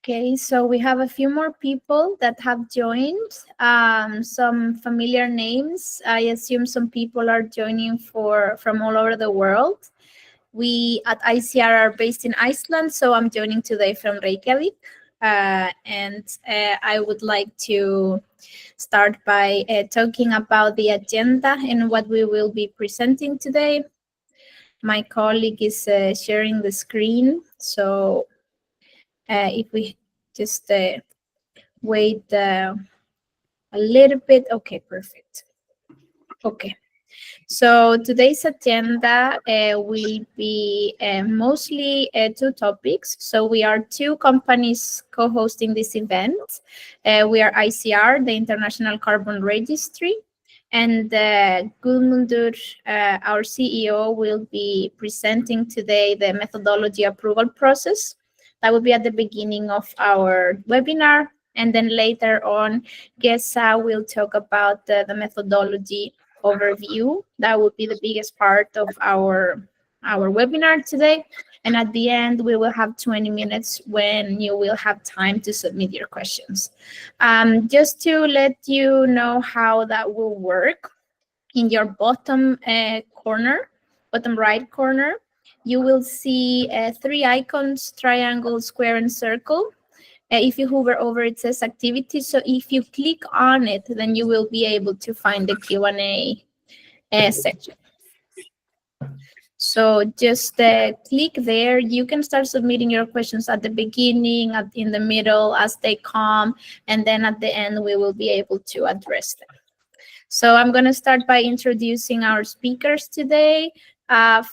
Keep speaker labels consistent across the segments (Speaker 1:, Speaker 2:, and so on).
Speaker 1: Okay, so we have a few more people that have joined. Some familiar names. I assume some people are joining from all over the world. We at ICR are based in Iceland, so I'm joining today from Reykjavik. I would like to start by talking about the agenda and what we will be presenting today. My colleague is sharing the screen, so if we just wait a little bit. Okay, perfect. Okay. So today's agenda will be mostly two topics. So we are two companies co-hosting this event. We are ICR, the International Carbon Registry, and Guðmundur, our CEO, will be presenting today the methodology approval process. That will be at the beginning of our webinar. And then later on, Gesa will talk about the methodology overview. That would be the biggest part of our webinar today. And at the end, we will have 20 minutes when you will have time to submit your questions. Just to let you know how that will work, in your bottom right corner, you will see three icons: triangle, square, and circle. If you hover over, it says activity. So if you click on it, then you will be able to find the Q&A section. So just click there. You can start submitting your questions at the beginning, in the middle, as they come, and then at the end, we will be able to address them. So I'm going to start by introducing our speakers today.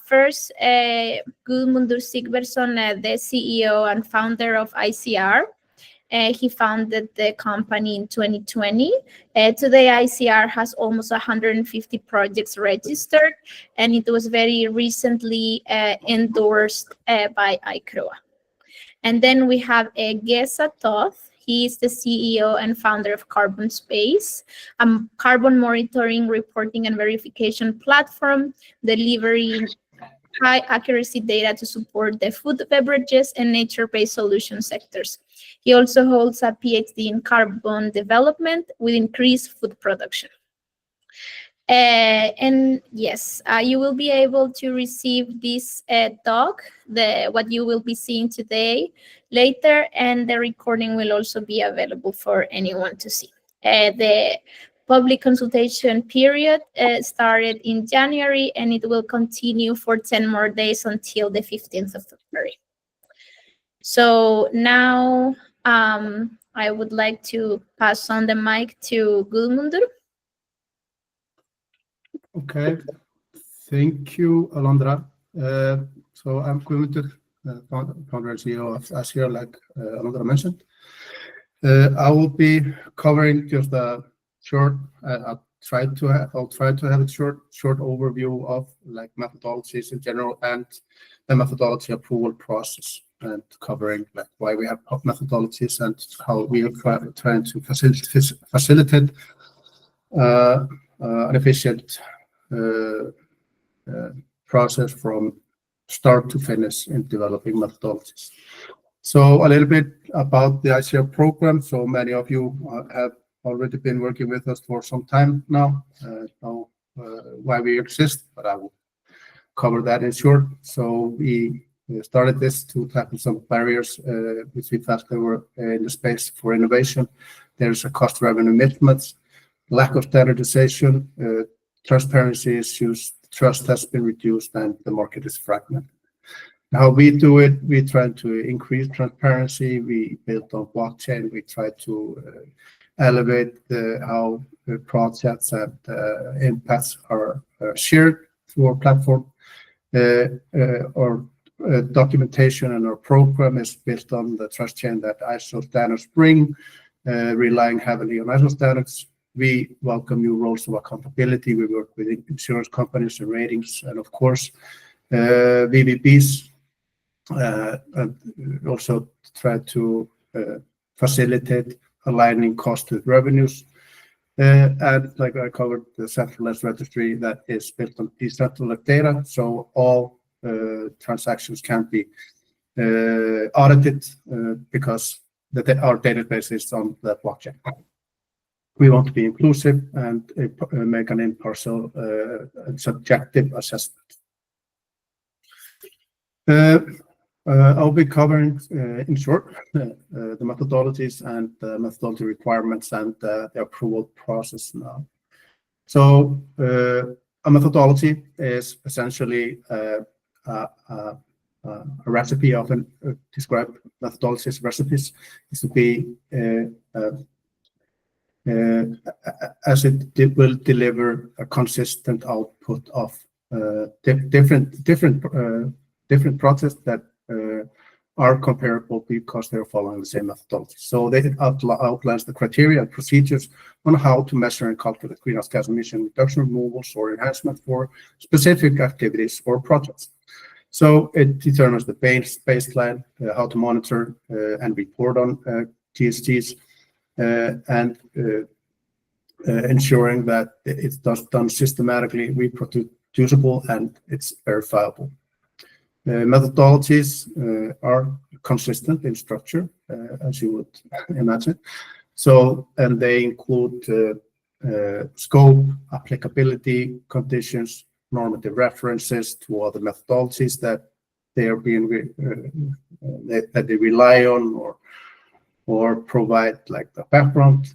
Speaker 1: First, Guðmundur Sigurðsson, the CEO and founder of ICR. He founded the company in 2020. Today, ICR has almost 150 projects registered, and it was very recently endorsed by ICROA. And then we have Gesa Toth. He is the CEO and founder of Carbonspace, a carbon monitoring, reporting, and verification platform delivering high accuracy data to support the food, beverages, and nature-based solution sectors. He also holds a PhD in carbon development with increased food production. And yes, you will be able to receive this talk, what you will be seeing today, later, and the recording will also be available for anyone to see. The public consultation period started in January, and it will continue for 10 more days until the 15th of February. So now I would like to pass on the mic to Guðmundur.
Speaker 2: Okay, thank you, Alondra. So I'm Guðmundur, founder and CEO of ICR, like Alondra mentioned. I will be covering just a short. I'll try to have a short overview of like methodologies in general and the methodology approval process, and covering like why we have methodologies and how we are trying to facilitate an efficient process from start to finish in developing methodologies. So a little bit about the ICR program. So many of you have already been working with us for some time now, know why we exist, but I will cover that in short. So we started this to tackle some barriers which we felt there were in the space for innovation. There's a cost revenue mismatch, lack of standardization, transparency issues, trust has been reduced, and the market is fragmented. How we do it, we try to increase transparency. We build on blockchain. We try to elevate how the projects and impacts are shared through our platform. Our documentation and our program is built on the trust chain that ISO standards bring, relying heavily on ISO standards. We welcome new roles of accountability. We work with insurance companies and ratings, and of course, VVPs, and also try to facilitate aligning cost with revenues. And like I covered, the centralized registry that is built on decentralized data, so all transactions can be audited because our database is on the blockchain. We want to be inclusive and make an impartial and subjective assessment. I'll be covering, in short, the methodologies and the methodology requirements and the approval process now. So a methodology is essentially a recipe, often described methodologies recipes, is to be as it will deliver a consistent output of different projects that are comparable because they're following the same methodology. So they outlines the criteria and procedures on how to measure and calculate greenhouse gas emission reduction, removals, or enhancement for specific activities or projects. So it determines the baseline, how to monitor and report on GHGs, and ensuring that it's done systematically, reproducible, and it's verifiable. Methodologies are consistent in structure, as you would imagine. So, and they include scope, applicability, conditions, normative references to other methodologies that they are being that they rely on, or provide like the background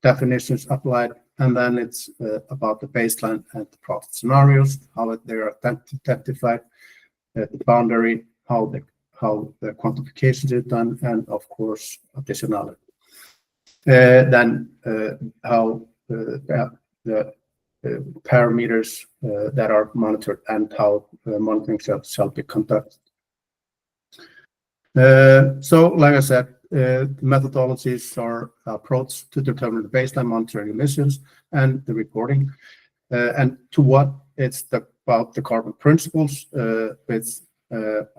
Speaker 2: definitions applied, and then it's about the baseline and the profit scenarios, how they are identified, the boundary, how the quantification is done, and of course additionality. Then how the parameters that are monitored and how monitoring shall be conducted. So, like I said, the methodologies are approach to determine the baseline monitoring emissions and the reporting, and to what it's about the carbon principles with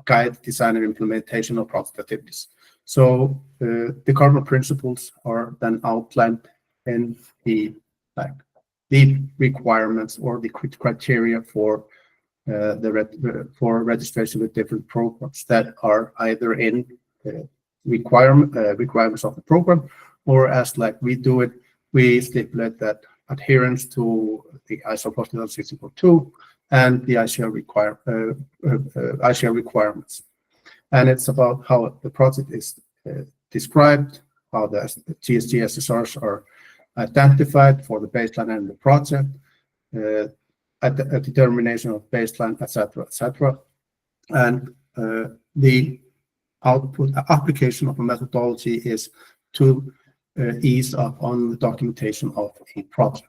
Speaker 2: guide, design, and implementation of project activities. So the carbon principles are then outlined in the requirements or the criteria for registration with different programs that are either in requirements of the program, or as like we do it, we stipulate that adherence to the ISO 14062 and the ICR requirements. And it's about how the project is described, how the GHG SSRs are identified for the baseline and the project, a determination of baseline, etc. And the application of a methodology is to ease up on the documentation of a project,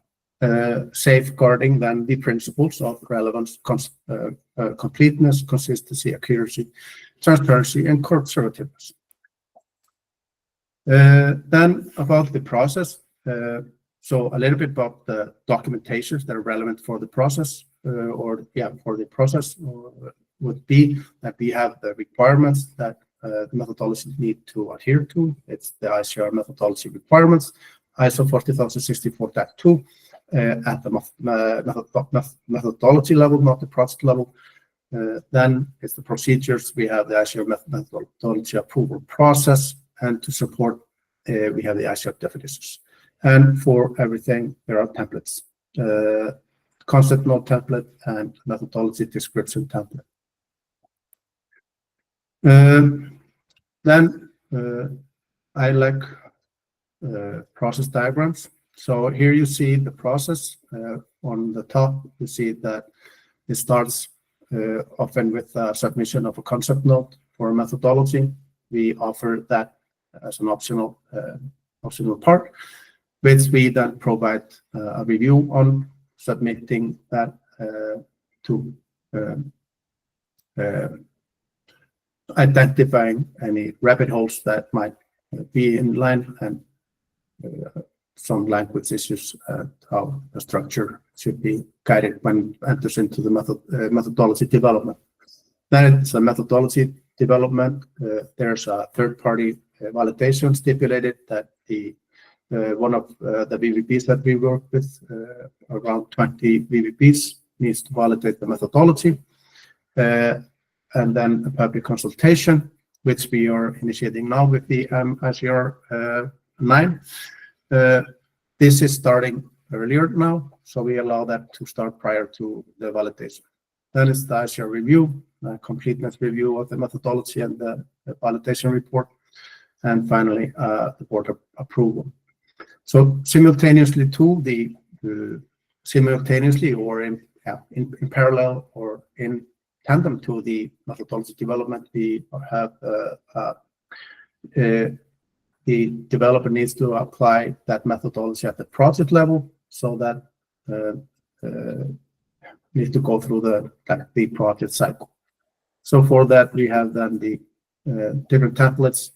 Speaker 2: safeguarding then the principles of relevance, completeness, consistency, accuracy, transparency, and conservativeness. Then about the process, so a little bit about the documentations that are relevant for the process, would be that we have the requirements that the methodologies need to adhere to. It's the ICR methodology requirements, ISO 40064-2 at the methodology level, not the project level. Then it's the procedures. We have the ICR methodology approval process, and to support, we have the ICR definitions. And for everything, there are templates, concept note template and methodology description template. Then I like process diagrams. So here you see the process. On the top, you see that it starts often with a submission of a concept note for a methodology. We offer that as an optional part, which we then provide a review on, submitting that to identifying any rabbit holes that might be in line, and some language issues, how the structure should be guided when it enters into the methodology development. Then it's a methodology development. There's a third-party validation stipulated that the one of the VVPs that we work with, around 20 VVPs, needs to validate the methodology. And then a public consultation which we are initiating now with the M-ICR0009. This is starting earlier now, so we allow that to start prior to the validation. Then it's the ICR review, completeness review of the methodology and the validation report, and finally the board approval. So simultaneously or in parallel or in tandem to the methodology development, we have the developer needs to apply that methodology at the project level, so that needs to go through the project cycle. So for that, we have then the different templates,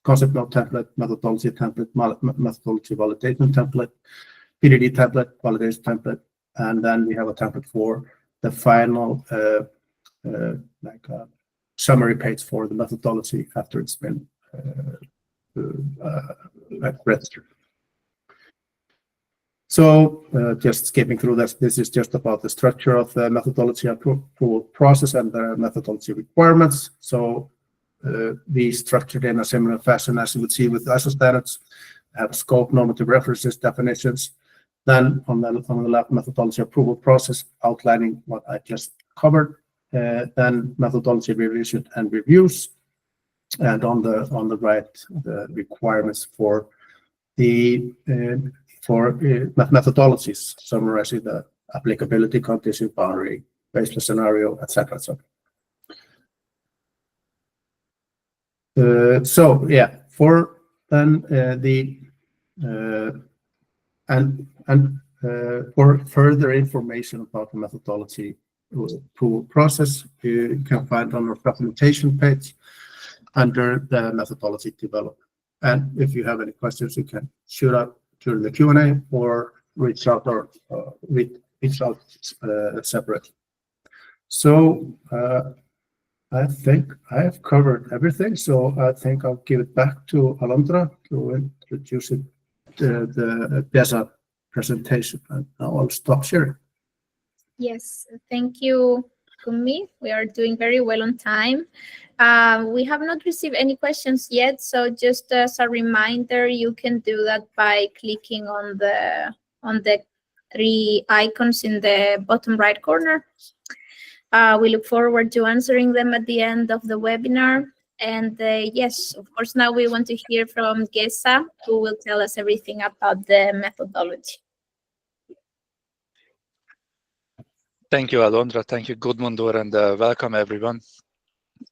Speaker 2: concept note template, methodology template, methodology validation template, PDD template, validation template, and then we have a template for the final summary page for the methodology after it's been registered. So just skipping through this is just about the structure of the methodology approval process and the methodology requirements. So we structured in a similar fashion as you would see with ISO standards, have scope, normative references, definitions. Then on the left, methodology approval process outlining what I just covered. Then methodology revision and reviews, and on the right, the requirements for the methodologies, summarizing the applicability, condition, boundary, baseless scenario, etc. So yeah, for then for further information about the methodology approval process, you can find on our documentation page under the methodology development. And if you have any questions, you can shoot up during the Q&A or reach out separately. So I think I have covered everything. So I think I'll give it back to Alondra to introduce the BESA presentation. And now I'll stop sharing.
Speaker 1: Yes, thank you, Kumi. We are doing very well on time. We have not received any questions yet, so just as a reminder, you can do that by clicking on the 3 icons in the bottom right corner. We look forward to answering them at the end of the webinar. And yes, of course, now we want to hear from Gesa, who will tell us everything about the methodology.
Speaker 3: Thank you, Alondra. Thank you, Gudmundur, and welcome, everyone.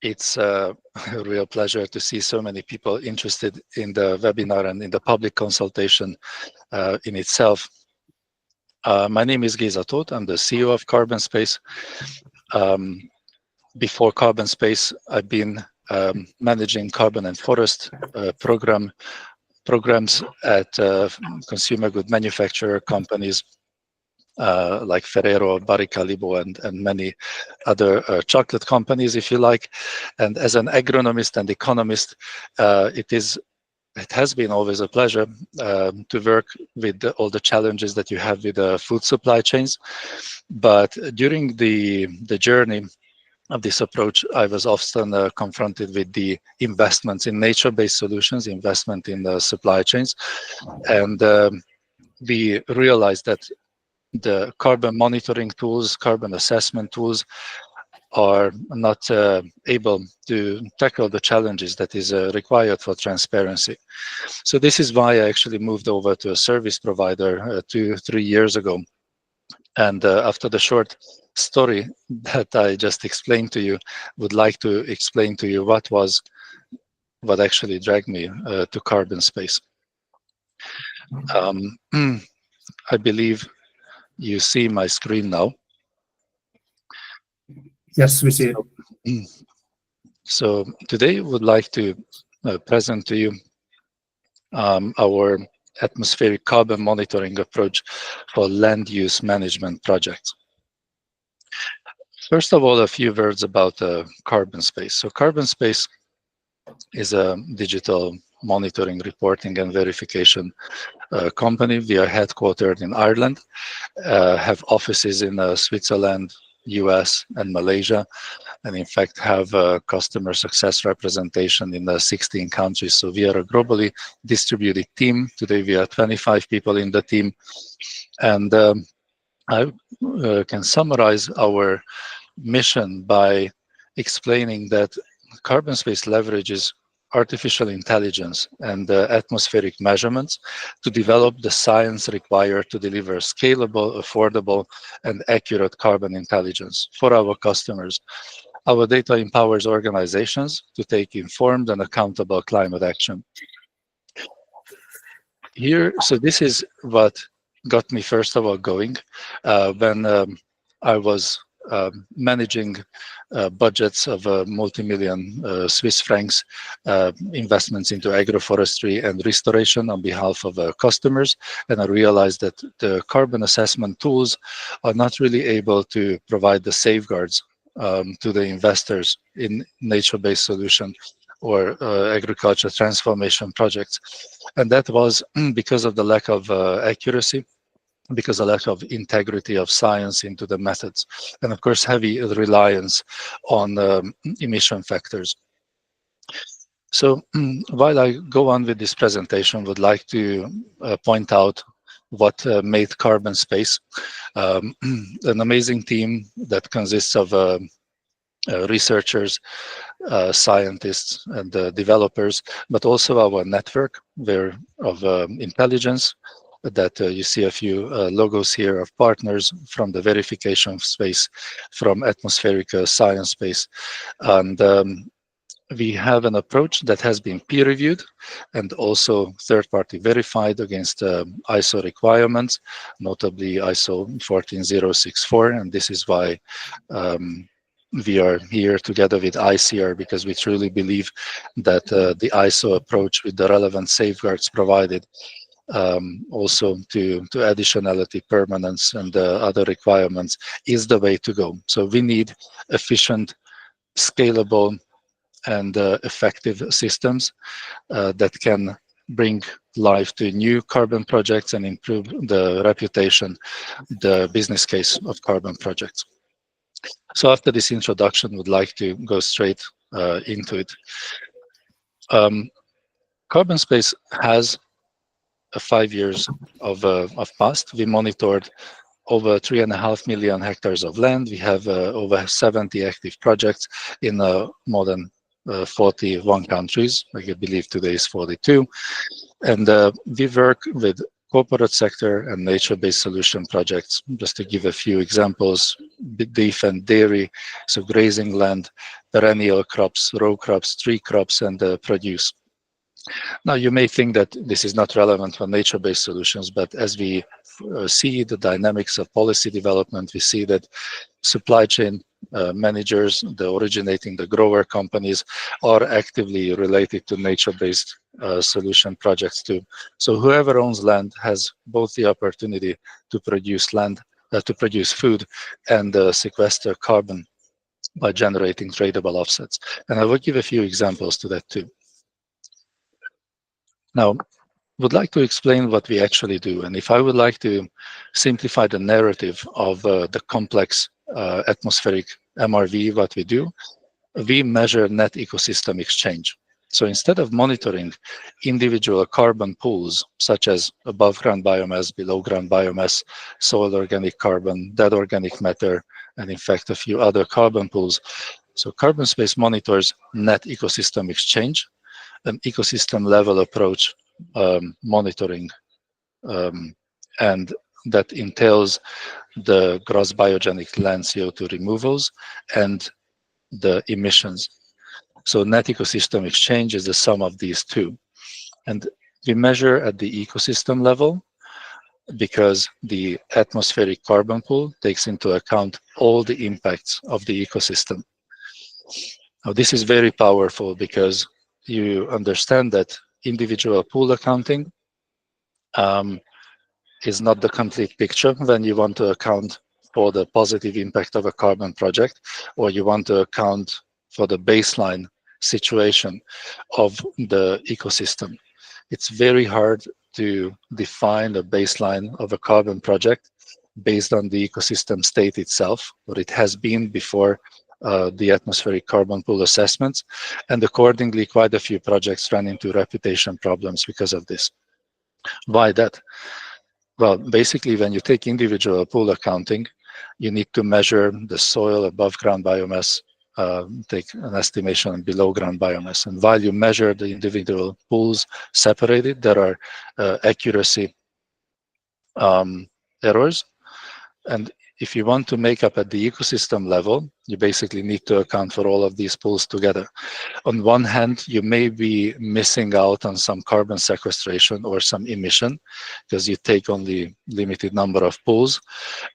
Speaker 3: It's a real pleasure to see so many people interested in the webinar and in the public consultation in itself. My name is Géza Tóth. I'm the CEO of Carbonspace. Before Carbonspace, I've been managing carbon and forest programs at consumer good manufacturer companies like Ferrero, Barry Callebaut, and many other chocolate companies, if you like. And as an agronomist and economist, it has been always a pleasure to work with all the challenges that you have with the food supply chains. But during the journey of this approach, I was often confronted with the investments in nature-based solutions, investment in the supply chains. And we realized that the carbon monitoring tools, carbon assessment tools are not able to tackle the challenges that is required for transparency. So this is why I actually moved over to a service provider 2-3 years ago. And after the short story that I just explained to you, would like to explain to you what actually dragged me to Carbonspace. I believe you see my screen now.
Speaker 2: Yes, we see it.
Speaker 3: So today I would like to present to you our atmospheric carbon monitoring approach for land use management projects. First of all, a few words about Carbonspace. So Carbonspace is a digital monitoring, reporting, and verification company. We are headquartered in Ireland, have offices in Switzerland, US, and Malaysia, and in fact have a customer success representation in 16 countries. So we are a globally distributed team. Today we are 25 people in the team, and I can summarize our mission by explaining that Carbonspace leverages artificial intelligence and atmospheric measurements to develop the science required to deliver scalable, affordable, and accurate carbon intelligence for our customers. Our data empowers organizations to take informed and accountable climate action. Here, so this is what got me first of all going when I was managing budgets of multi-million Swiss francs investments into agroforestry and restoration on behalf of customers, and I realized that the carbon assessment tools are not really able to provide the safeguards to the investors in nature-based solution or agriculture transformation projects. And that was because of the lack of accuracy, because of the lack of integrity of science into the methods, and of course heavy reliance on emission factors. So while I go on with this presentation, would like to point out what made Carbonspace an amazing team that consists of researchers, scientists, and developers, but also our network of intelligence that you see a few logos here of partners from the verification space, from atmospheric science space. And we have an approach that has been peer-reviewed and also third-party verified against ISO requirements, notably ISO 14064, and this is why we are here together with ICR, because we truly believe that the ISO approach with the relevant safeguards provided, also to additionality, permanence, and other requirements, is the way to go. So we need efficient, scalable, and effective systems that can bring life to new carbon projects and improve the reputation, the business case of carbon projects. So after this introduction, would like to go straight into it. Carbonspace has 5 years of past. We monitored over 3.5 million hectares of land. We have over 70 active projects in more than 41 countries. I believe today is 42. And we work with corporate sector and nature-based solution projects. Just to give a few examples, beef and dairy, so grazing land, perennial crops, row crops, tree crops, and produce. Now, you may think that this is not relevant for nature-based solutions, but as we see the dynamics of policy development, we see that supply chain managers, the originating, the grower companies, are actively related to nature-based solution projects too. So whoever owns land has both the opportunity to produce land, to produce food, and sequester carbon by generating tradable offsets. And I will give a few examples to that too. Now, would like to explain what we actually do. And if I would like to simplify the narrative of the complex atmospheric MRV, what we do, we measure net ecosystem exchange. So instead of monitoring individual carbon pools, such as above ground biomass, below ground biomass, soil organic carbon, dead organic matter, and in fact a few other carbon pools, so Carbonspace monitors net ecosystem exchange, an ecosystem level approach monitoring, and that entails the gross biogenic land CO2 removals and the emissions. So net ecosystem exchange is the sum of these two. And we measure at the ecosystem level because the atmospheric carbon pool takes into account all the impacts of the ecosystem. Now, this is very powerful because you understand that individual pool accounting is not the complete picture when you want to account for the positive impact of a carbon project, or you want to account for the baseline situation of the ecosystem. It's very hard to define the baseline of a carbon project based on the ecosystem state itself, what it has been before the atmospheric carbon pool assessments, and accordingly quite a few projects ran into reputation problems because of this. Why that? Well, basically when you take individual pool accounting, you need to measure the soil above ground biomass, take an estimation on below ground biomass. And while you measure the individual pools separated, there are accuracy errors. And if you want to make up at the ecosystem level, you basically need to account for all of these pools together. On one hand, you may be missing out on some carbon sequestration or some emission because you take only limited number of pools.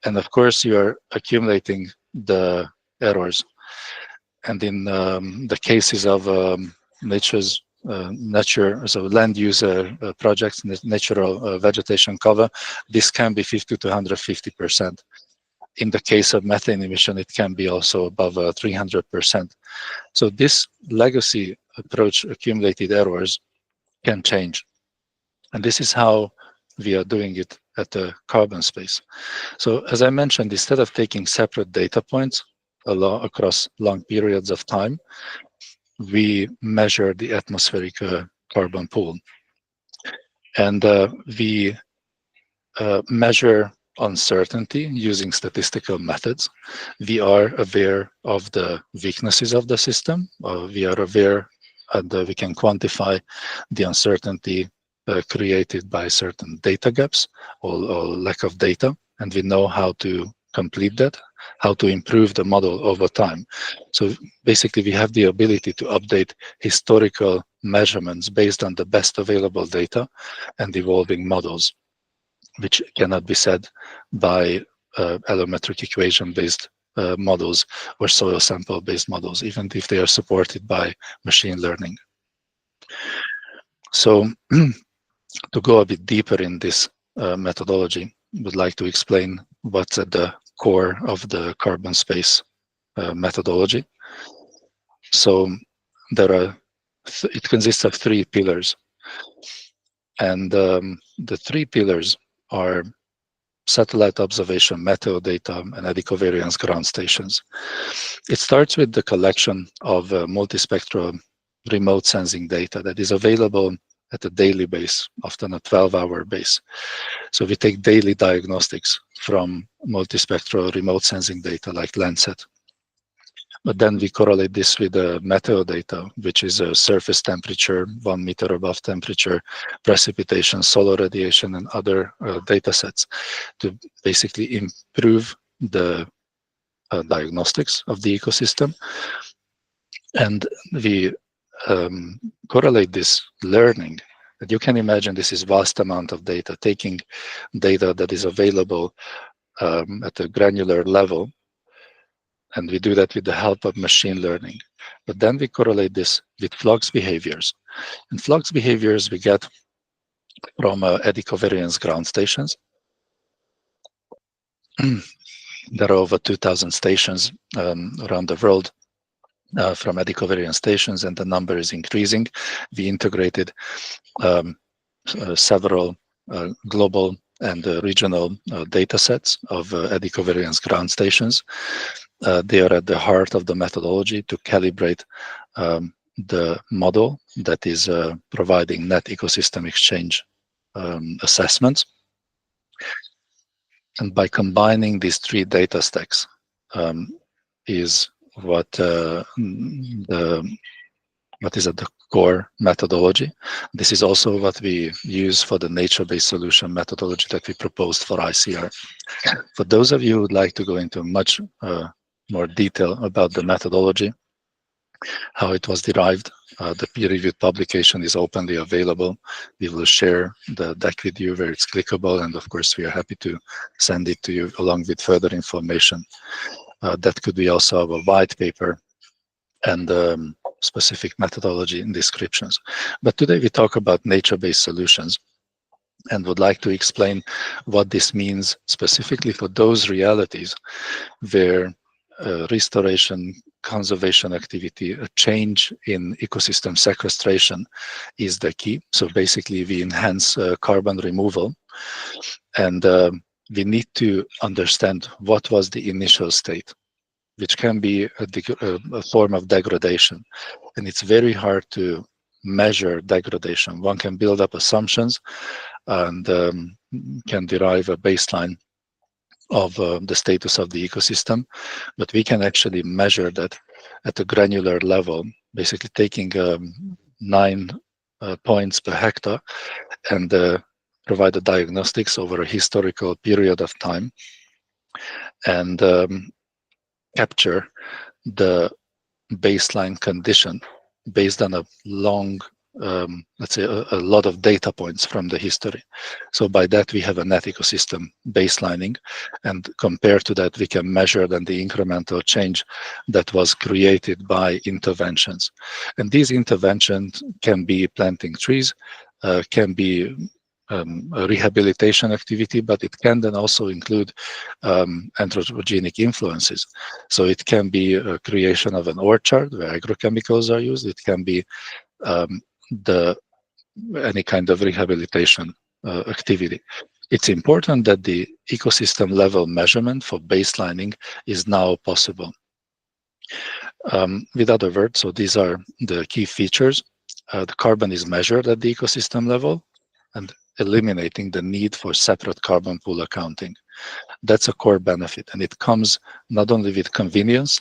Speaker 3: And of course, you're accumulating the errors. And in the cases of so land use projects, natural vegetation cover, this can be 50 to 150%. In the case of methane emission, it can be also above 300%. So this legacy approach accumulated errors can change. And this is how we are doing it at the Carbonspace. So as I mentioned, instead of taking separate data points across long periods of time, we measure the atmospheric carbon pool. And we measure uncertainty using statistical methods. We are aware of the weaknesses of the system. We are aware and we can quantify the uncertainty created by certain data gaps or lack of data. And we know how to complete that, how to improve the model over time. So basically we have the ability to update historical measurements based on the best available data and evolving models, which cannot be said by allometric equation-based models or soil sample-based models, even if they are supported by machine learning. So to go a bit deeper in this methodology, I would like to explain what's at the core of the Carbonspace methodology. So there are, it consists of 3 pillars. And the 3 pillars are satellite observation, meteo data, and eddy-covariance ground stations. It starts with the collection of multispectral remote sensing data that is available at a daily base, often a 12-hour base. So we take daily diagnostics from multispectral remote sensing data like Landsat. But then we correlate this with the meteo data, which is a surface temperature, 1 meter above temperature, precipitation, solar radiation, and other data sets to basically improve the diagnostics of the ecosystem. And we correlate this learning. That you can imagine this is vast amount of data, taking data that is available at a granular level. And we do that with the help of machine learning. But then we correlate this with flux behaviors. And flux behaviors we get from eddy-covariance ground stations. There are over 2,000 stations around the world from eddy-covariance stations, and the number is increasing. We integrated several global and regional data sets of eddy-covariance ground stations. They are at the heart of the methodology to calibrate the model that is providing net ecosystem exchange assessments. And by combining these 3 data stacks is what is at the core methodology. This is also what we use for the nature-based solution methodology that we proposed for ICR. For those of you who would like to go into much more detail about the methodology, how it was derived, the peer-reviewed publication is openly available. We will share the deck with you where it's clickable, and of course we are happy to send it to you along with further information. That could be also our white paper and specific methodology and descriptions. But today we talk about nature-based solutions and would like to explain what this means specifically for those realities where restoration, conservation activity, a change in ecosystem sequestration is the key. So basically we enhance carbon removal, and we need to understand what was the initial state, which can be a form of degradation. And it's very hard to measure degradation. One can build up assumptions and can derive a baseline of the status of the ecosystem, but we can actually measure that at a granular level, basically taking 9 points per hectare and provide the diagnostics over a historical period of time and capture the baseline condition based on a long, let's say, a lot of data points from the history. So by that, we have a net ecosystem baselining, and compared to that, we can measure then the incremental change that was created by interventions. And these interventions can be planting trees, can be a rehabilitation activity, but it can then also include anthropogenic influences. So it can be a creation of an orchard where agrochemicals are used. It can be any kind of rehabilitation activity. It's important that the ecosystem level measurement for baselining is now possible. With other words, so these are the key features. The carbon is measured at the ecosystem level and eliminating the need for separate carbon pool accounting. That's a core benefit, and it comes not only with convenience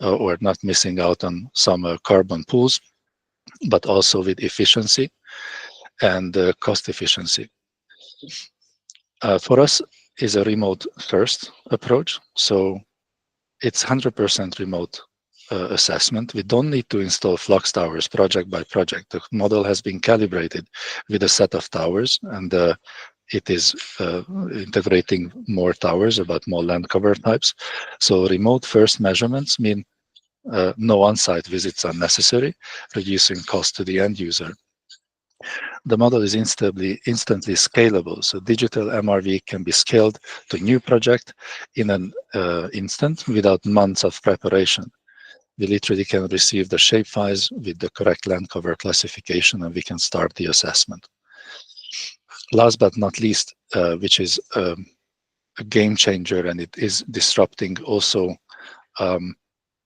Speaker 3: or not missing out on some carbon pools, but also with efficiency and cost efficiency. For us, is a remote first approach. So it's 100% remote assessment. We don't need to install flux towers project by project. The model has been calibrated with a set of towers, and it is integrating more towers, about more land cover types. So remote first measurements mean no on-site visits are necessary, reducing cost to the end user. The model is instantly scalable. So digital MRV can be scaled to new project in an instant without months of preparation. We literally can receive the shapefiles with the correct land cover classification, and we can start the assessment. Last but not least, which is a game changer, and it is disrupting also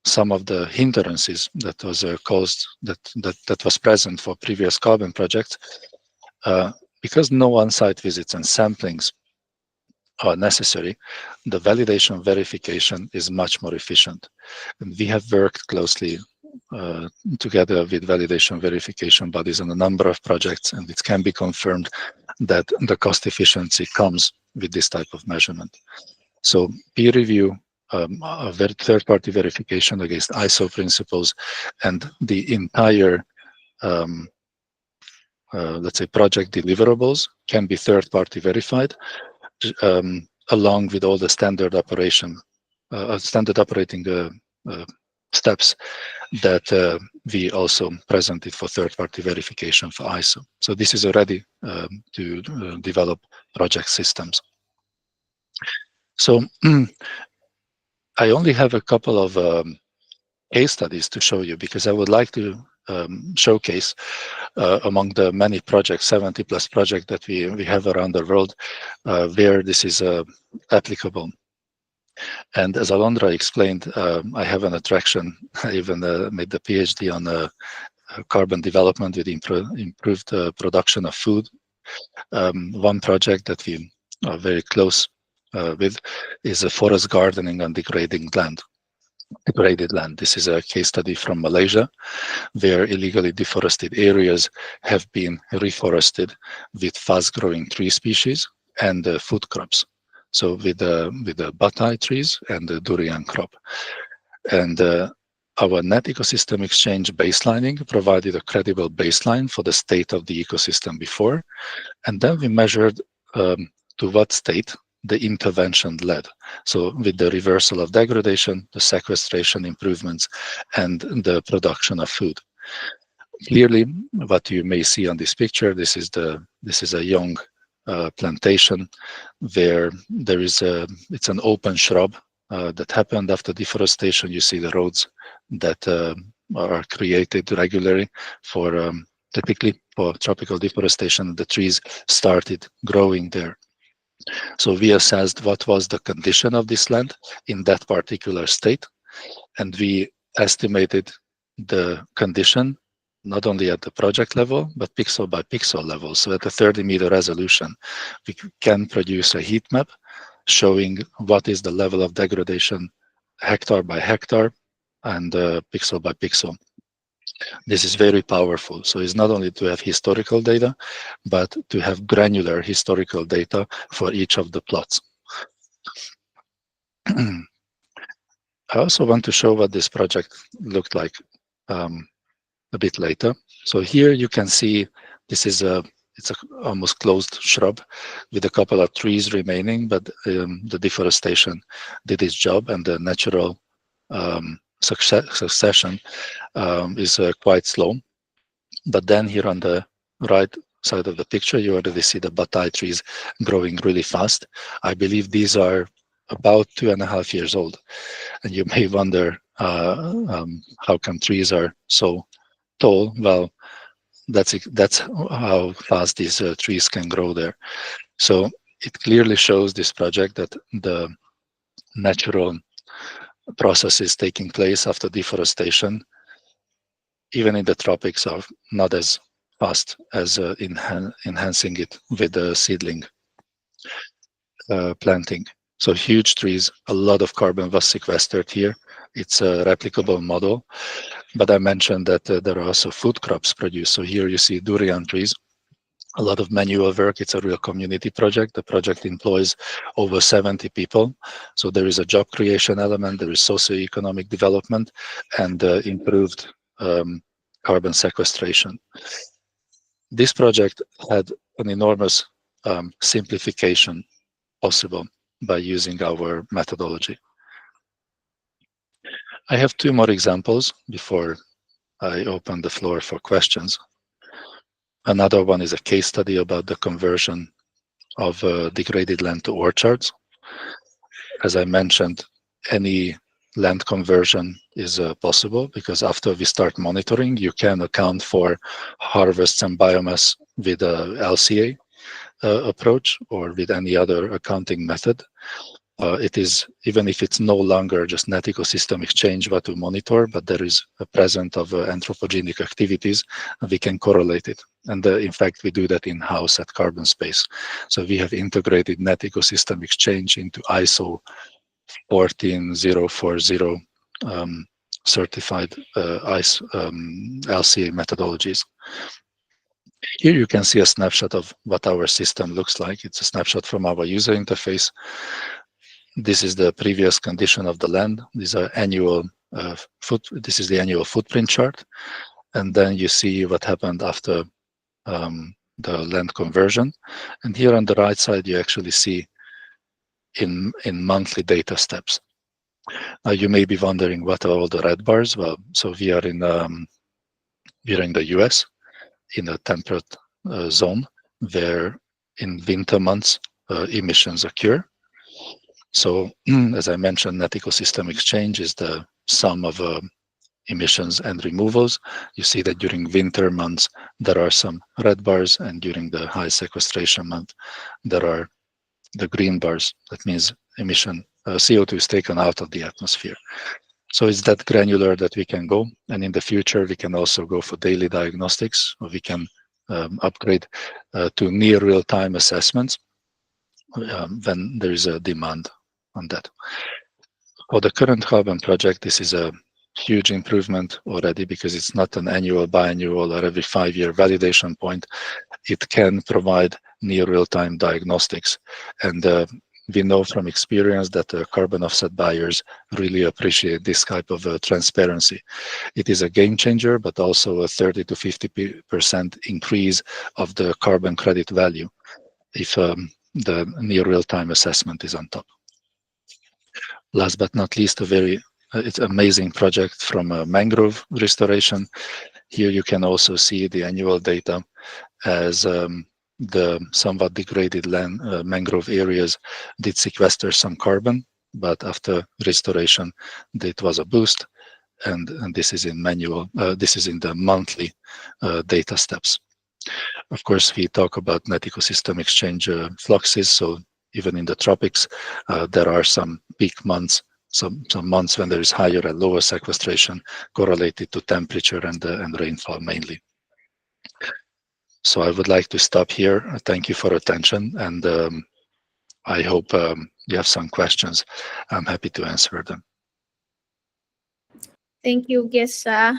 Speaker 3: some of the hindrances that was caused, that was present for previous carbon projects, because no on-site visits and samplings are necessary. The validation verification is much more efficient, and we have worked closely together with validation verification bodies on a number of projects, and it can be confirmed that the cost efficiency comes with this type of measurement. So peer review, third-party verification against ISO principles, and the entire let's say project deliverables can be third-party verified, along with all the standard operating steps that we also presented for third-party verification for ISO. So this is already to develop project systems. So I only have a couple of case studies to show you, because I would like to showcase among the many projects, 70 plus projects that we have around the world, where this is applicable. And as Alondra explained, I have an attraction. I even made the PhD on carbon development with improved production of food. One project that we are very close with is a forest gardening on degraded land. This is a case study from Malaysia, where illegally deforested areas have been reforested with fast-growing tree species and food crops. So with the bonsai trees and the durian crop. And our net ecosystem exchange baselining provided a credible baseline for the state of the ecosystem before. And then we measured to what state the intervention led. So with the reversal of degradation, the sequestration improvements, and the production of food. Clearly, what you may see on this picture, this is a young plantation where there is it's an open shrub that happened after deforestation. You see the roads that are created regularly for typically for tropical deforestation. The trees started growing there. So we assessed what was the condition of this land in that particular state, and we estimated the condition not only at the project level, but pixel by pixel level. So at a 30-meter resolution, we can produce a heat map showing what is the level of degradation hectare by hectare and pixel by pixel. This is very powerful. So it's not only to have historical data, but to have granular historical data for each of the plots. I also want to show what this project looked like a bit later. So here you can see this is it's a almost closed shrub with a couple of trees remaining, but the deforestation did its job, and the natural succession is quite slow. But then here on the right side of the picture, you already see the bataille trees growing really fast. I believe these are about 2.5 years old. And you may wonder how come trees are so tall. Well, that's how fast these trees can grow there. So it clearly shows this project that the natural process is taking place after deforestation, even in the tropics, are not as fast as enhancing it with the seedling planting. So huge trees, a lot of carbon was sequestered here. It's a replicable model, but I mentioned that there are also food crops produced. So here you see durian trees, a lot of manual work. It's a real community project. The project employs over 70 people. So there is a job creation element, there is socioeconomic development, and improved carbon sequestration. This project had an enormous simplification possible by using our methodology. I have two more examples before I open the floor for questions. Another one is a case study about the conversion of degraded land to orchards. As I mentioned, any land conversion is possible because after we start monitoring, you can account for harvests and biomass with a LCA approach or with any other accounting method. It is, even if it's no longer just net ecosystem exchange what to monitor, but there is a presence of anthropogenic activities, and we can correlate it. And in fact, we do that in-house at Carbonspace. So we have integrated net ecosystem exchange into ISO 14040 certified LCA methodologies. Here you can see a snapshot of what our system looks like. It's a snapshot from our user interface. This is the previous condition of the land. These are annual this is the annual footprint chart. And then you see what happened after the land conversion. And here on the right side, you actually see in monthly data steps. Now you may be wondering what are all the red bars? Well, so we are in the US in a temperate zone where in winter months emissions occur. So as I mentioned, net ecosystem exchange is the sum of emissions and removals. You see that during winter months, there are some red bars, and during the high sequestration month, there are the green bars. That means emission, CO2 is taken out of the atmosphere. So it's that granular that we can go. And in the future, we can also go for daily diagnostics, or we can upgrade to near real-time assessments when there is a demand on that. For the current carbon project, this is a huge improvement already because it's not an annual, biannual, or every 5-year validation point. It can provide near real-time diagnostics. And we know from experience that carbon offset buyers really appreciate this type of transparency. It is a game changer, but also a 30 to 50% increase of the carbon credit value if the near real-time assessment is on top. Last but not least, it's an amazing project from mangrove restoration. Here you can also see the annual data as the somewhat degraded land mangrove areas did sequester some carbon, but after restoration, it was a boost. And this is in this is in the monthly data steps. Of course, we talk about net ecosystem exchange fluxes. So even in the tropics, there are some peak months, some months when there is higher and lower sequestration correlated to temperature and rainfall mainly. So I would like to stop here. Thank you for attention, and I hope you have some questions. I'm happy to answer them.
Speaker 1: Thank you, Gesa.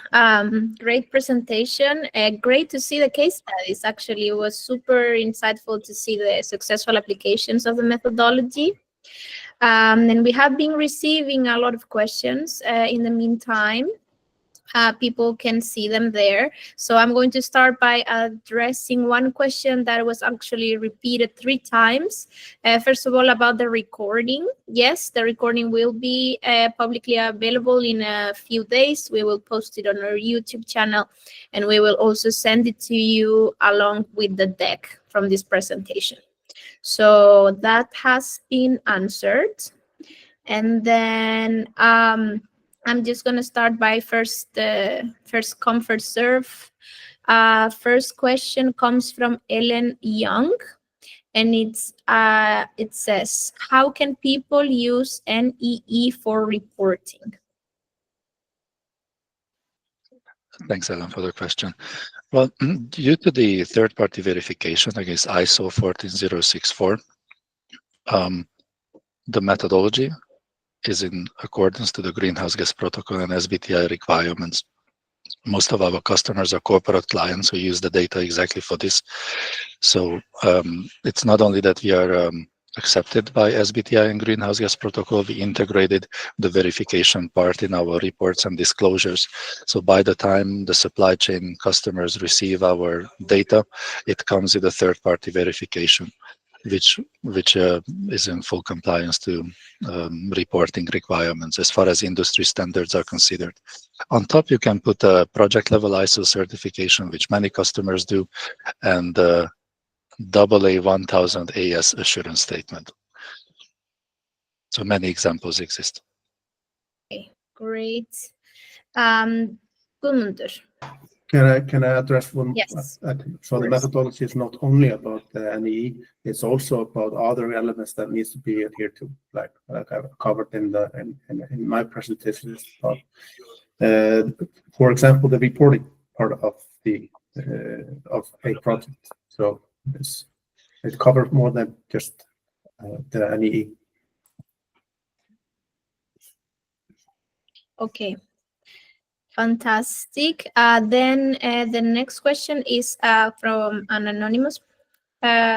Speaker 1: Great presentation. Great to see the case studies. Actually, it was super insightful to see the successful applications of the methodology. And we have been receiving a lot of questions in the meantime. People can see them there. So I'm going to start by addressing one question that was actually repeated 3 times. First of all, about the recording. Yes, the recording will be publicly available in a few days. We will post it on our YouTube channel, and we will also send it to you along with the deck from this presentation. So that has been answered. And then I'm just going to start by first come, first serve. First question comes from Ellen Young, and it says, how can people use NEE for reporting?
Speaker 3: Thanks, Ellen, for the question. Well, due to the third-party verification against ISO 14064, the methodology is in accordance to the Greenhouse Gas Protocol and SBTi requirements. Most of our customers are corporate clients who use the data exactly for this. So it's not only that we are accepted by SBTi and Greenhouse Gas Protocol, we integrated the verification part in our reports and disclosures. So by the time the supply chain customers receive our data, it comes with a third-party verification, which is in full compliance to reporting requirements as far as industry standards are considered. On top, you can put a project level ISO certification, which many customers do, and AA 1000 AS assurance statement. So many examples exist.
Speaker 1: Okay, great. Guðmundur.
Speaker 2: Can I address one?
Speaker 1: Yes.
Speaker 2: So the methodology is not only about the NEE, it's also about other elements that needs to be adhered to, like I've covered in my presentation. For example, the reporting part of a project. So it covers more than just the NEE.
Speaker 1: Okay. Fantastic. Then the next question is from an anonymous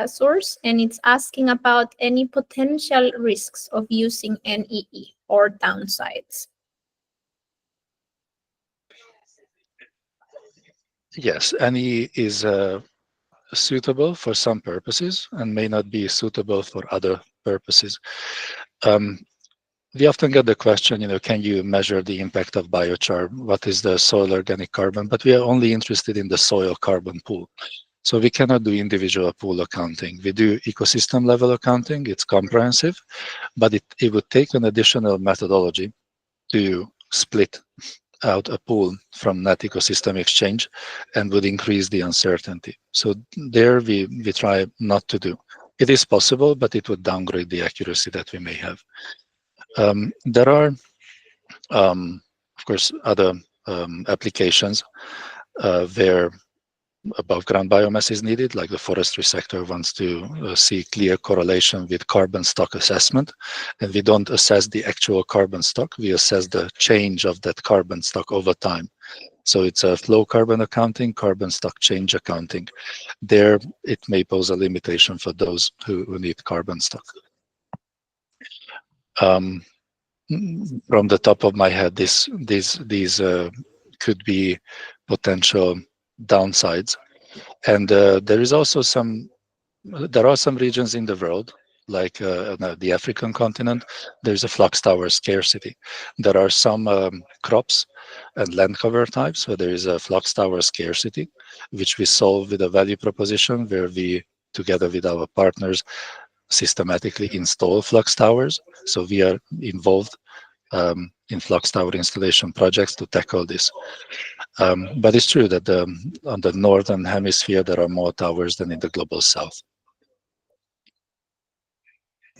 Speaker 1: source, and it's asking about any potential risks of using NEE or downsides.
Speaker 3: Yes, NEE is suitable for some purposes and may not be suitable for other purposes. We often get the question, can you measure the impact of biochar? What is the soil organic carbon? But we are only interested in the soil carbon pool. So we cannot do individual pool accounting. We do ecosystem level accounting. It's comprehensive, but it would take an additional methodology to split out a pool from net ecosystem exchange and would increase the uncertainty. So there we try not to do. It is possible, but it would downgrade the accuracy that we may have. There are, of course, other applications where above ground biomass is needed, like the forestry sector wants to see clear correlation with carbon stock assessment. And we don't assess the actual carbon stock, we assess the change of that carbon stock over time. So it's a flow carbon accounting, carbon stock change accounting. There, it may pose a limitation for those who need carbon stock. From the top of my head, these could be potential downsides, and there are some regions in the world, like the African continent. There's a flux tower scarcity. There are some crops and land cover types where there is a flux tower scarcity, which we solve with a value proposition where we, together with our partners, systematically install flux towers. So we are involved in flux tower installation projects to tackle this. But it's true that on the northern hemisphere, there are more towers than in the global south.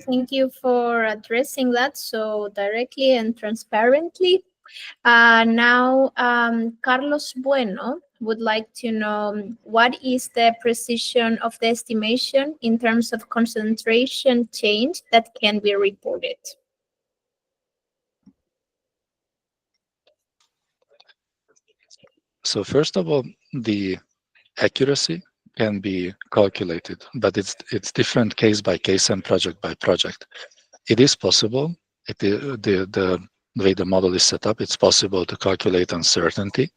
Speaker 1: Thank you for addressing that so directly and transparently. Now, Carlos Bueno would like to know what is the precision of the estimation in terms of concentration change that can be reported?
Speaker 3: So first of all, the accuracy can be calculated, but it's different case by case and project by project. It is possible. The way the model is set up, it's possible to calculate uncertainty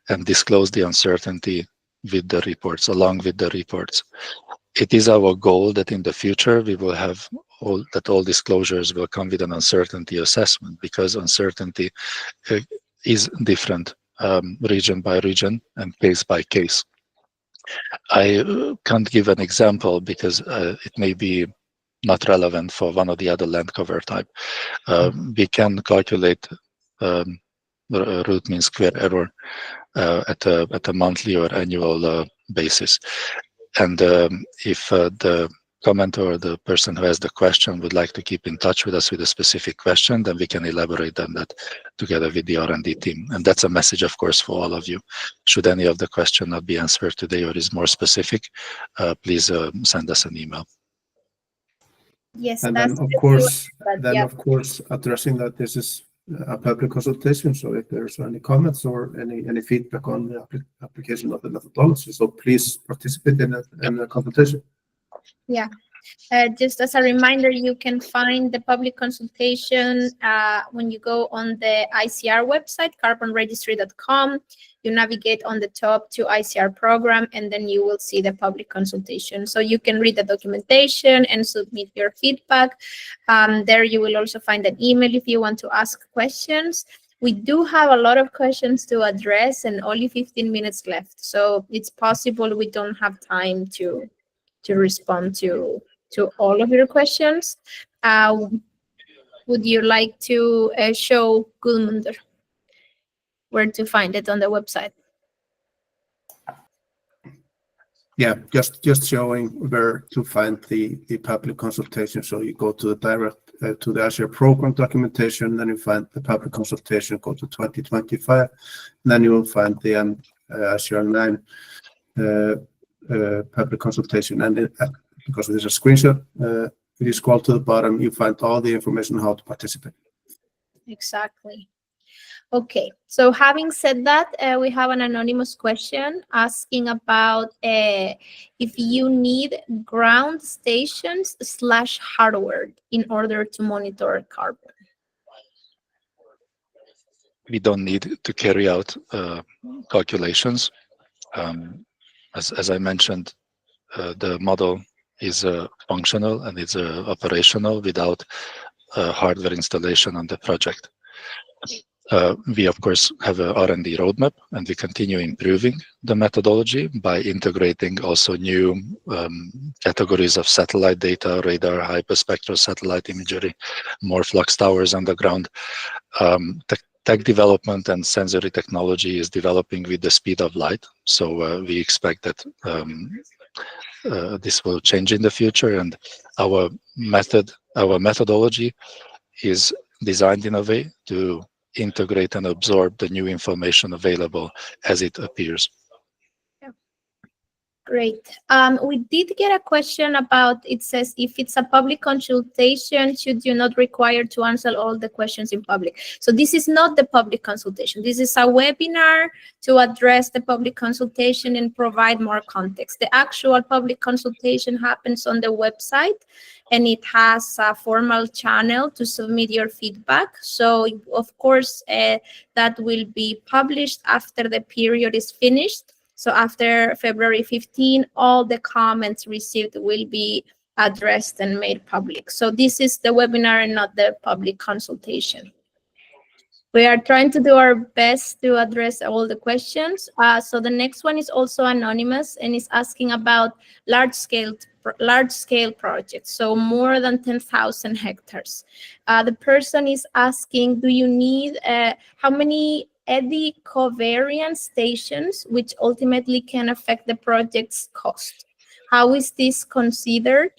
Speaker 3: and disclose the uncertainty with the reports, along with the reports. It is our goal that in the future we will have all disclosures will come with an uncertainty assessment, because uncertainty is different region by region and case by case. I can't give an example because it may be not relevant for one or the other land cover type. We can calculate root mean square error at a monthly or annual basis. And if the commenter or the person who has the question would like to keep in touch with us with a specific question, then we can elaborate on that together with the R&D team. And that's a message, of course, for all of you. Should any of the question not be answered today or is more specific, please send us an email.
Speaker 1: Yes,
Speaker 2: And
Speaker 1: that's
Speaker 2: then, of course, addressing that this is a public consultation. So if there's any comments or any feedback on the application of the methodology, so please participate in the consultation.
Speaker 1: Yeah. Just as a reminder, you can find the public consultation when you go on the ICR website, carbonregistry.com. You navigate on the top to ICR program, and then you will see the public consultation. So you can read the documentation and submit your feedback. There you will also find an email if you want to ask questions. We do have a lot of questions to address and only 15 minutes left. So it's possible we don't have time to respond to all of your questions. Would you like to show Gudmundur where to find it on the website?
Speaker 2: Yeah, just showing where to find the public consultation. So you go to the direct to the ICR program documentation, then you find the public consultation, go to 2025, and then you will find the M-ICR0009 public consultation. And because there's a screenshot, if you scroll to the bottom, you find all the information on how to participate.
Speaker 1: Exactly. Okay, so having said that, we have an anonymous question asking about if you need ground stations / hardware in order to monitor carbon.
Speaker 3: We don't need to carry out calculations. As I mentioned, the model is functional and it's operational without hardware installation on the project. We, of course, have a R&D roadmap, and we continue improving the methodology by integrating also new categories of satellite data, radar, hyperspectral satellite imagery, more flux towers on the ground. Tech development and sensory technology is developing with the speed of light. So we expect that this will change in the future, and our methodology is designed in a way to integrate and absorb the new information available as it appears.
Speaker 1: Great. We did get a question about, it says, if it's a public consultation, should you not require to answer all the questions in public? So this is not the public consultation. This is a webinar to address the public consultation and provide more context. The actual public consultation happens on the website, and it has a formal channel to submit your feedback. So, of course, that will be published after the period is finished. So after February 15, all the comments received will be addressed and made public. So this is the webinar and not the public consultation. We are trying to do our best to address all the questions. So the next one is also anonymous and is asking about large-scale projects, so more than 10,000 hectares. The person is asking, do you need how many eddy covariance stations, which ultimately can affect the project's cost? How is this considered?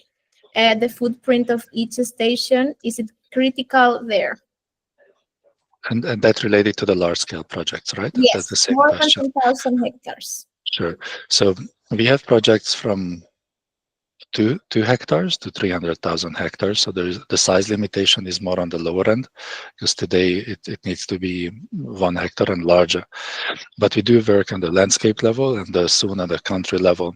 Speaker 1: the footprint of each station? Is it critical there?
Speaker 3: And that related to the large-scale projects, right?
Speaker 1: Yes,
Speaker 3: That's the same
Speaker 1: more
Speaker 3: question.
Speaker 1: than 10,000 hectares.
Speaker 3: Sure. So we have projects from 2 hectares to 300,000 hectares. So there is the size limitation is more on the lower end, because today it needs to be 1 hectare and larger. But we do work on the landscape level and soon at the country level.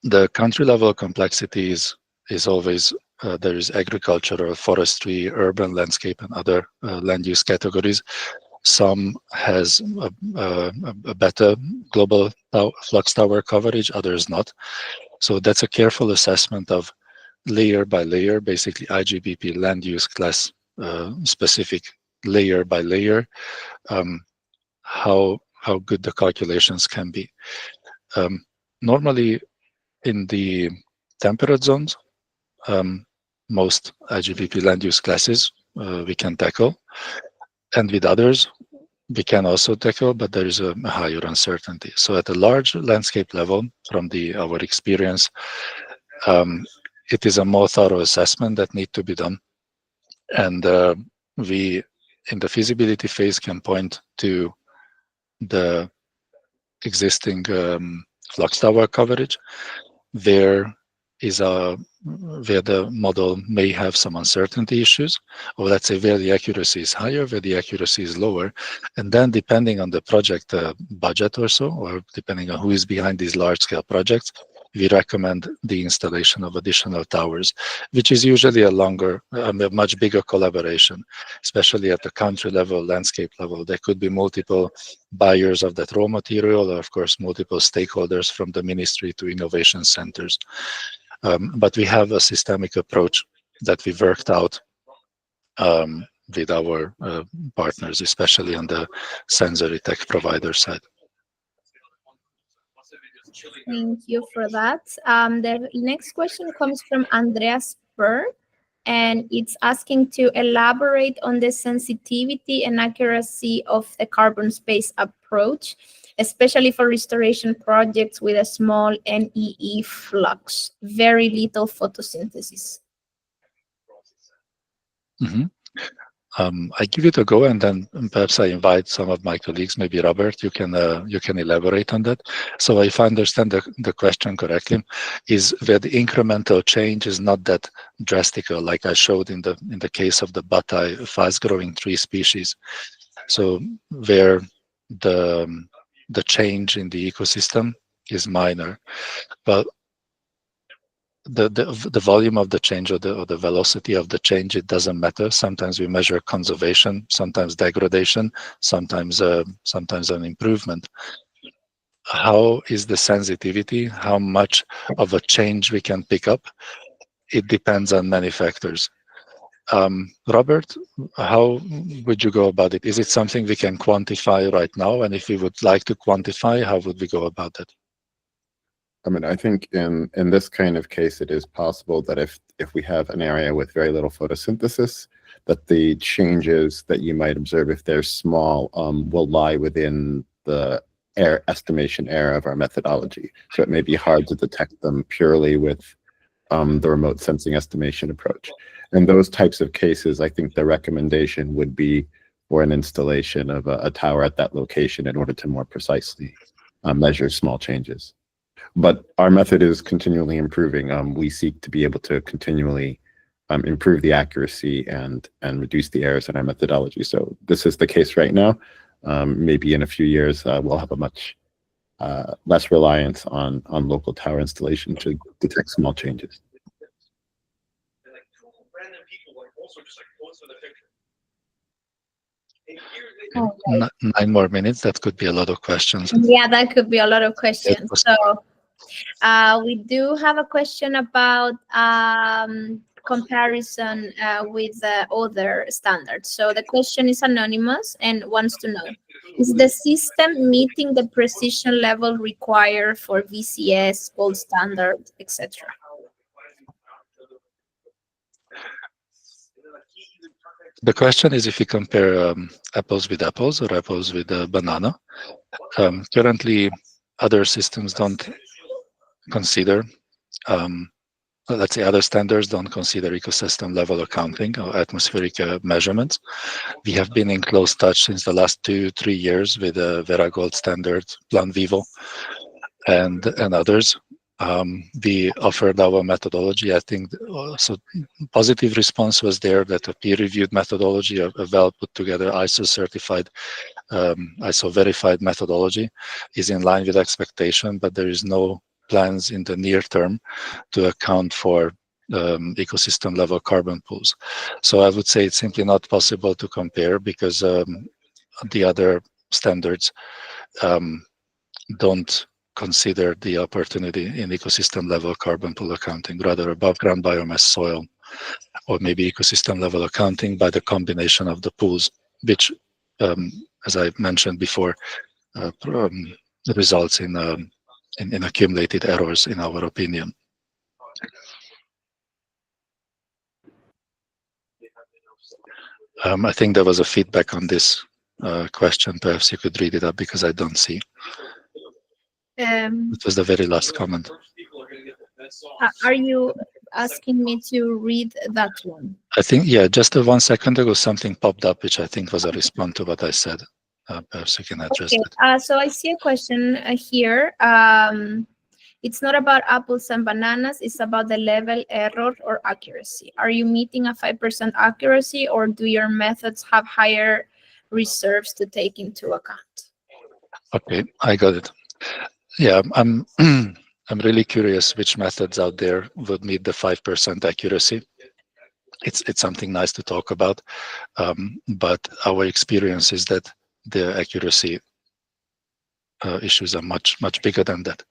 Speaker 3: The country level complexity is always there is agricultural, forestry, urban landscape, and other land use categories. Some has a better global flux tower coverage, others not. So that's a careful assessment of layer by layer, basically IGBP land use class specific layer by layer, how good the calculations can be. Normally in the temperate zones, most IGBP land use classes we can tackle, and with others we can also tackle, but there is a higher uncertainty. So at a large landscape level, from our experience, it is a more thorough assessment that needs to be done. And we, in the feasibility phase, can point to the existing flux tower coverage. There is where the model may have some uncertainty issues, or let's say where the accuracy is higher, where the accuracy is lower. And then depending on the project budget or so, or depending on who is behind these large scale projects, we recommend the installation of additional towers, which is usually a much bigger collaboration, especially at the country level, landscape level. There could be multiple buyers of that raw material, or of course, multiple stakeholders from the ministry to innovation centers. But we have a systemic approach that we worked out with our partners, especially on the sensory tech provider side.
Speaker 1: Thank you for that. The next question comes from Andreas Spur, and it's asking to elaborate on the sensitivity and accuracy of the Carbonspace approach, especially for restoration projects with a small NEE flux, very little photosynthesis.
Speaker 3: Mm-hmm. I give it a go, and then perhaps I invite some of my colleagues, maybe Robert, you can elaborate on that. So if I understand the question correctly, is where the incremental change is not that drastic, like I showed in the case of the buttai fast-growing tree species. So where the change in the ecosystem is minor, but the volume of the change or the velocity of the change, it doesn't matter. Sometimes we measure conservation, sometimes degradation, sometimes an improvement. How is the sensitivity? How much of a change we can pick up? It depends on many factors. Robert, how would you go about it? Is it something we can quantify right now? And if we would like to quantify, how would we go about it?
Speaker 4: I mean, I think in this kind of case, it is possible that if we have an area with very little photosynthesis, that the changes that you might observe, if they're small, will lie within the estimation error of our methodology. So it may be hard to detect them purely with the remote sensing estimation approach. In those types of cases, I think the recommendation would be for an installation of a tower at that location in order to more precisely measure small changes. But our method is continually improving. We seek to be able to continually improve the accuracy and reduce the errors in our methodology. So this is the case right now. Maybe in a few years, we'll have a much less reliance on local tower installation to detect small changes.
Speaker 1: Okay.
Speaker 3: 9 more minutes. That could be a lot of questions.
Speaker 1: Yeah, that could be a lot of questions. So we do have a question about comparison with other standards. So the question is anonymous and wants to know, is the system meeting the precision level required for VCS, gold standard, etc.?
Speaker 3: The question is if you compare apples with apples or apples with a banana. Currently, other systems don't consider let's say other standards don't consider ecosystem level accounting or atmospheric measurements. We have been in close touch since the last 2-3 years with Vera Gold Standard, Plan Vivo, and others. We offered our methodology. I think so. Positive response was there that a peer-reviewed methodology, a well put together ISO certified, ISO verified methodology is in line with expectation, but there is no plans in the near term to account for ecosystem level carbon pools. So I would say it's simply not possible to compare because the other standards don't consider the opportunity in ecosystem level carbon pool accounting, rather above ground biomass, soil, or maybe ecosystem level accounting by the combination of the pools, which, as I mentioned before, results in accumulated errors, in our opinion. I think there was a feedback on this question. Perhaps you could read it up because I don't see. It was the very last comment.
Speaker 1: Are you asking me to read that one?
Speaker 3: I think, yeah, just 1 second ago, something popped up, which I think was a response to what I said. Perhaps you can address it.
Speaker 1: So I see a question here. It's not about apples and bananas. It's about the level error or accuracy. Are you meeting a 5% accuracy, or do your methods have higher reserves to take into account?
Speaker 3: Okay, I got it. Yeah, I'm really curious which methods out there would meet the 5% accuracy. It's something nice to talk about, but our experience is that the accuracy issues are much bigger than that.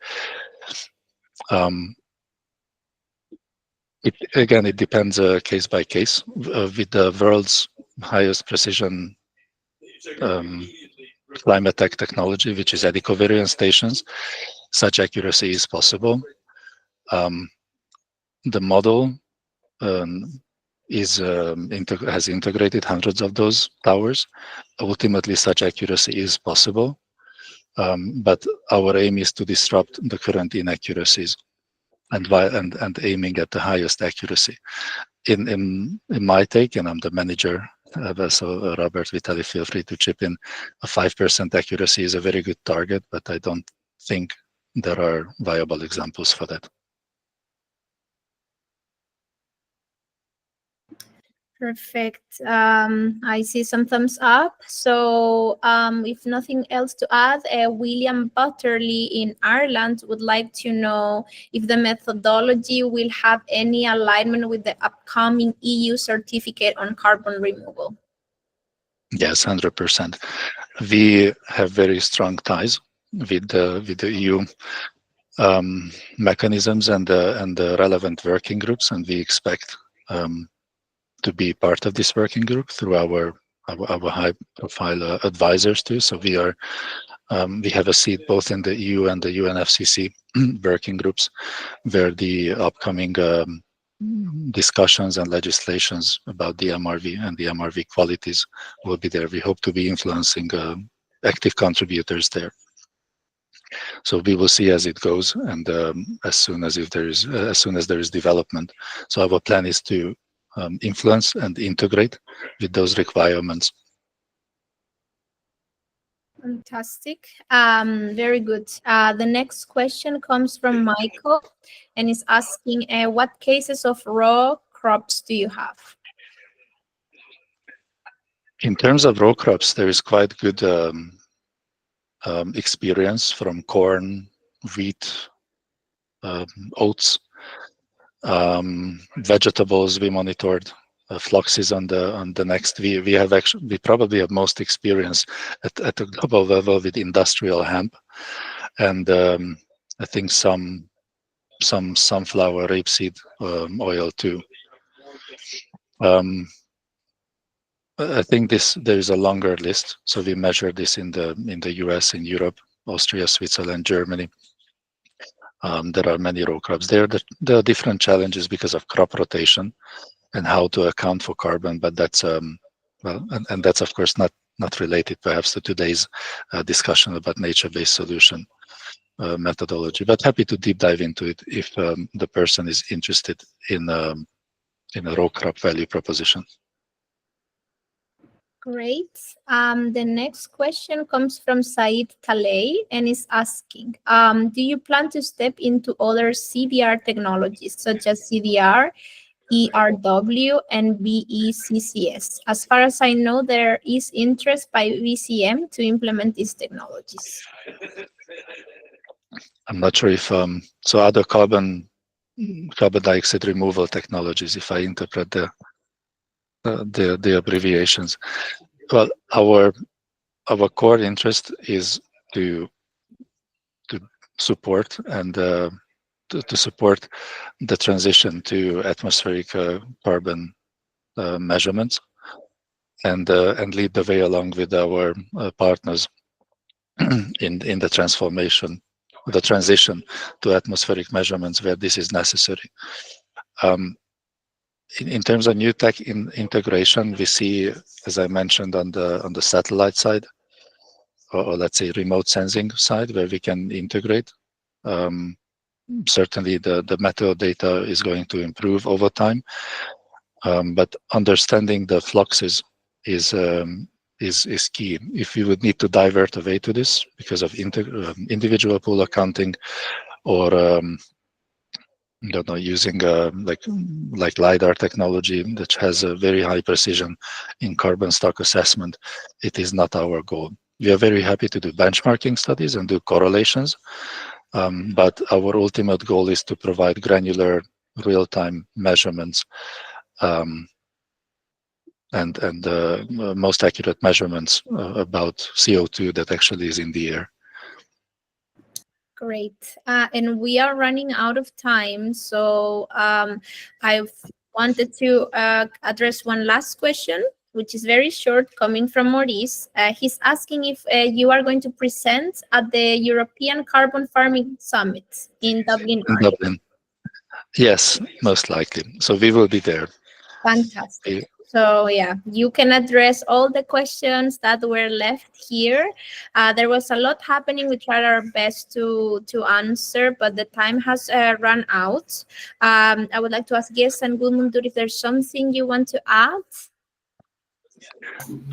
Speaker 3: It depends case by case. With the world's highest precision climate tech technology, which is eddy covariance stations, such accuracy is possible. The model has integrated hundreds of those towers. Ultimately, such accuracy is possible, but our aim is to disrupt the current inaccuracies and aiming at the highest accuracy. In my take, and I'm the manager, so Robert, Vitaly, feel free to chip in. A 5% accuracy is a very good target, but I don't think there are viable examples for that.
Speaker 1: Perfect. I see some thumbs up. So if nothing else to add, William Butterly in Ireland would like to know if the methodology will have any alignment with the upcoming EU certificate on carbon removal.
Speaker 3: Yes, 100%. We have very strong ties with the EU mechanisms and the relevant working groups, and we expect to be part of this working group through our high-profile advisors too. So we have a seat both in the EU and the UNFCCC working groups, where the upcoming discussions and legislations about the MRV and the MRV qualities will be there. We hope to be influencing active contributors there. So we will see as it goes, and as soon as there is development. So our plan is to influence and integrate with those requirements.
Speaker 1: Fantastic. Very good. The next question comes from Michael and is asking, what cases of raw crops do you have?
Speaker 3: In terms of raw crops, there is quite good experience from corn, wheat, oats, vegetables. We monitored fluxes on the next. We probably have most experience at a global level with industrial hemp, and I think some sunflower, rapeseed oil too. I think there is a longer list. So we measure this in the US, in Europe, Austria, Switzerland, Germany. There are many row crops. There are different challenges because of crop rotation and how to account for carbon, but that's well, and that's of course not related perhaps to today's discussion about nature-based solution. methodology. But happy to deep dive into it if the person is interested in a row crop value proposition.
Speaker 1: Great. The next question comes from Said Talay and is asking, do you plan to step into other CDR technologies such as CDR, ERW, and BECCS? As far as I know, there is interest by VCM to implement these technologies.
Speaker 3: I'm not sure if so other carbon dioxide removal technologies, if I interpret the abbreviations. Well, our core interest is to support and to support the transition to atmospheric carbon measurements and lead the way along with our partners in the transition to atmospheric measurements where this is necessary. In terms of new tech integration, we see, as I mentioned, on the satellite side, or let's say remote sensing side, where we can integrate. Certainly, the meteor data is going to improve over time, but understanding the fluxes is key. If you would need to divert away to this because of individual pool accounting, or I don't know, using like LiDAR technology that has a very high precision in carbon stock assessment, it is not our goal. We are very happy to do benchmarking studies and do correlations, but our ultimate goal is to provide granular real-time measurements and most accurate measurements about CO2 that actually is in the air.
Speaker 1: Great. And we are running out of time, so I wanted to address one last question, which is very short, coming from Maurice. He's asking if you are going to present at the European Carbon Farming Summit in Dublin.
Speaker 3: Yes, most likely. So we will be there.
Speaker 1: Fantastic. So yeah, you can address all the questions that were left here. There was a lot happening. We tried our best to answer, but the time has run out. I would like to ask Jess and Gudmundur if there's something you want to add.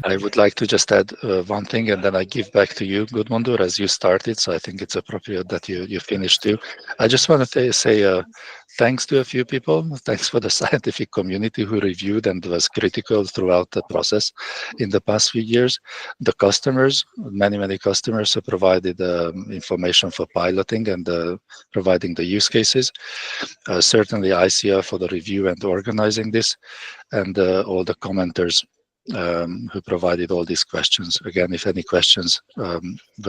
Speaker 3: I would like to just add one thing, and then I give back to you, Gudmundur, as you started. So I think it's appropriate that you finish too. I just want to say thanks to a few people. Thanks for the scientific community who reviewed and was critical throughout the process in the past few years. The customers, many customers have provided information for piloting and providing the use cases. Certainly ICR for the review and organizing this, and all the commenters who provided all these questions. Again, if any questions were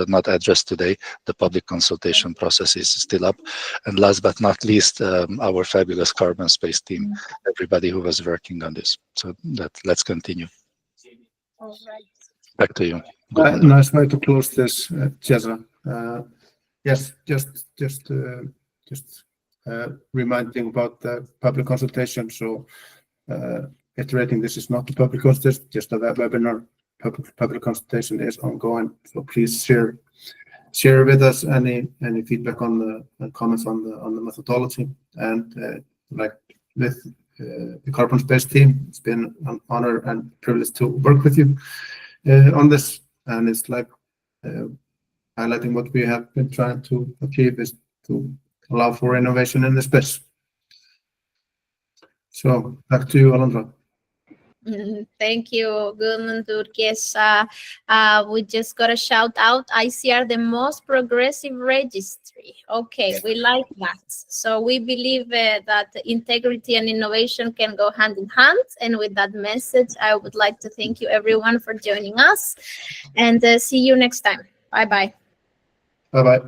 Speaker 3: not addressed today, the public consultation process is still up. And last but not least, our fabulous Carbonspace team, everybody who was working on this. So let's continue.
Speaker 1: All right.
Speaker 3: Back to you.
Speaker 2: Nice way to close this, Jessa. Yes, just reminding about the public consultation. So iterating, this is not a public consultation, just a webinar. Public consultation is ongoing. So please share with us any feedback on the comments on the methodology, and like with the Carbonspace team, it's been an honor and privilege to work with you on this. And it's like highlighting what we have been trying to achieve is to allow for innovation in the space. So back to you, Alondra.
Speaker 1: Thank you, Gudmundur. Yes, we just got a shout out. ICR, the most progressive registry. Okay, we like that. So we believe that integrity and innovation can go hand in hand. And with that message, I would like to thank you everyone for joining us, and see you next time. Bye-bye.
Speaker 2: Bye-bye.